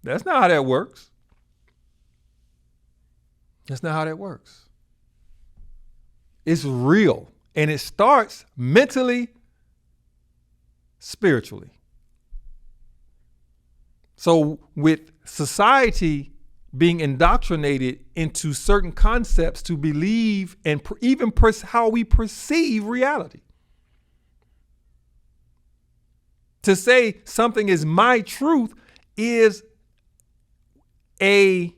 That's not how that works. That's not how that works. It's real. And it starts mentally, spiritually. So with society being indoctrinated into certain concepts to believe and even how we perceive reality. To say something is my truth is a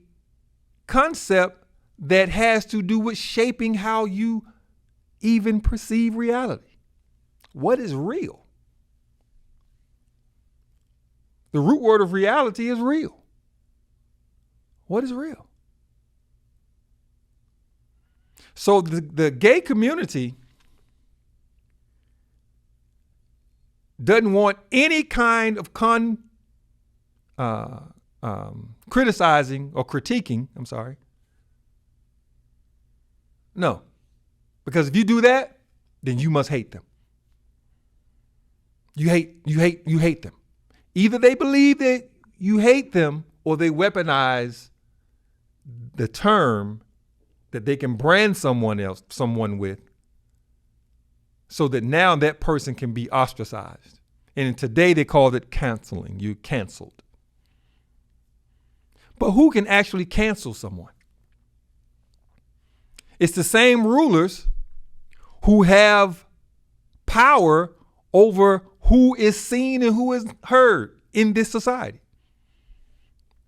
concept that has to do with shaping how you even perceive reality. What is real? The root word of reality is real. What is real? So the gay community doesn't want any kind of criticizing or critiquing. I'm sorry. No, because if you do that, then you must hate them. You hate them. Either they believe that you hate them or they weaponize the term that they can brand someone with, so that now that person can be ostracized. And today they call it canceling. You canceled. But who can actually cancel someone? It's the same rulers who have power over who is seen and who is heard in this society.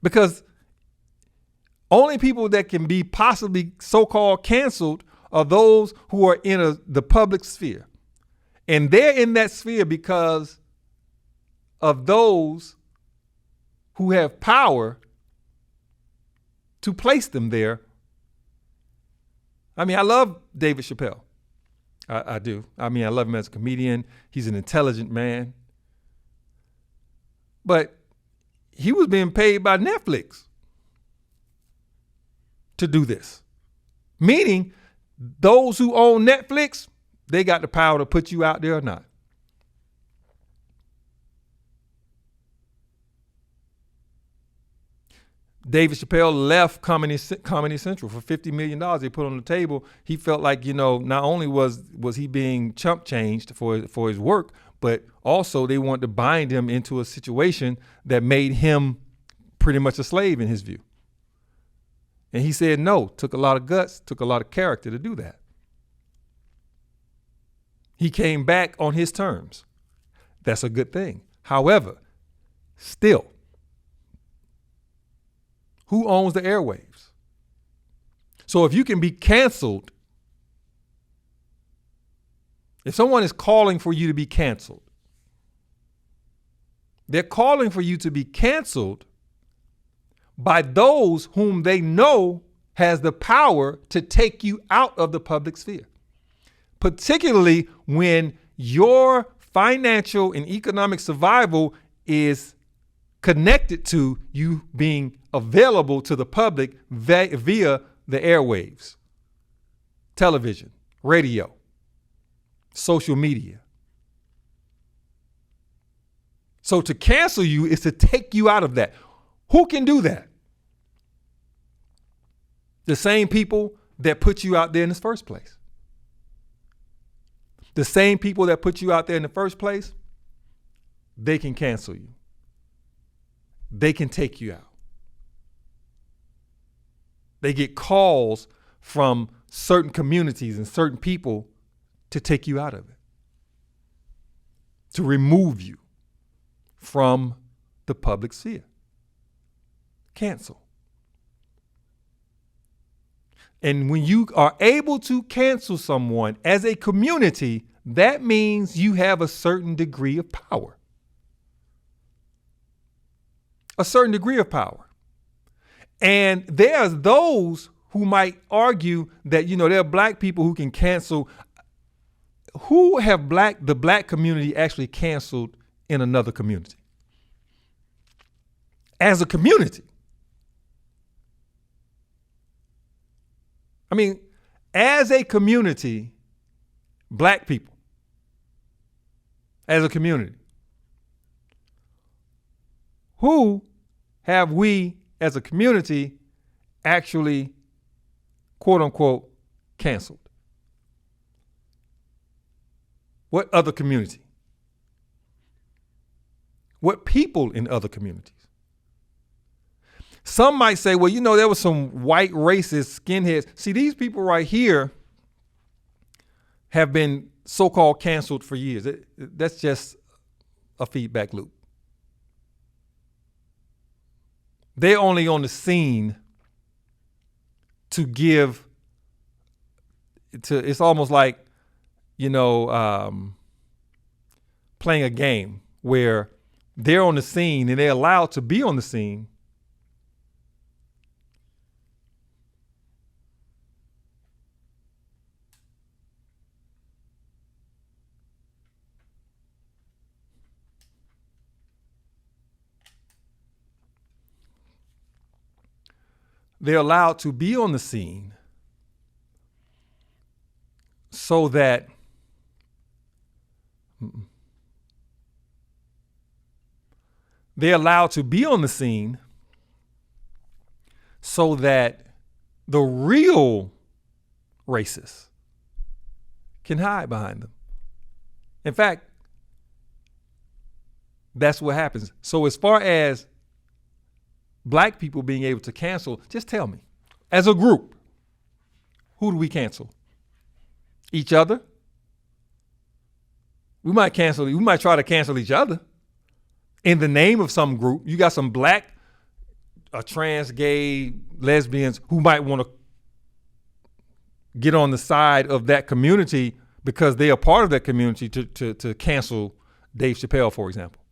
Because only people that can be possibly so-called canceled are those who are in the public sphere. And they're in that sphere because of those who have power to place them there. I mean, I love David Chappelle. I do. I mean, I love him as a comedian. He's an intelligent man. But he was being paid by Netflix to do this. Meaning, those who own Netflix, they got the power to put you out there or not. David Chappelle left Comedy Central for $50 million they put on the table. He felt like, not only was he being chump changed for his work, but also they wanted to bind him into a situation that made him pretty much a slave in his view. And he said no, took a lot of guts, took a lot of character to do that. He came back on his terms. That's a good thing. However, still, who owns the airwaves? So if you can be canceled, if someone is calling for you to be canceled, they're calling for you to be canceled by those whom they know has the power to take you out of the public sphere. Particularly when your financial and economic survival is connected to you being available to the public via the airwaves, television, radio, social media. So to cancel you is to take you out of that. Who can do that? The same people that put you out there in the first place. The same people that put you out there in the first place, they can cancel you. They can take you out. They get calls from certain communities and certain people to take you out of it, to remove you from the public sphere. Cancel. And when you are able to cancel someone as a community, that means you have a certain degree of power. A certain degree of power. And there's those who might argue that, there are black people who can cancel. Who have the black community actually canceled in another community? As a community. I mean, as a community, black people, as a community, who have we as a community actually, quote unquote, canceled? What other community? What people in other communities? Some might say, well, there was some white racist skinheads. See, these people right here have been so-called canceled for years. That's just a feedback loop. They're only on the scene to give, it's almost like, playing a game where they're on the scene and they're allowed to be on the scene. They're allowed to be on the scene so that they're allowed to be on the scene so that the real racists can hide behind them. In fact, that's what happens. So as far as black people being able to cancel, just tell me, as a group, who do we cancel? Each other? We might try to cancel each other in the name of some group. You got some black, trans, gay, lesbians who might want to get on the side of that community because they are part of that community to cancel Dave Chappelle, for example.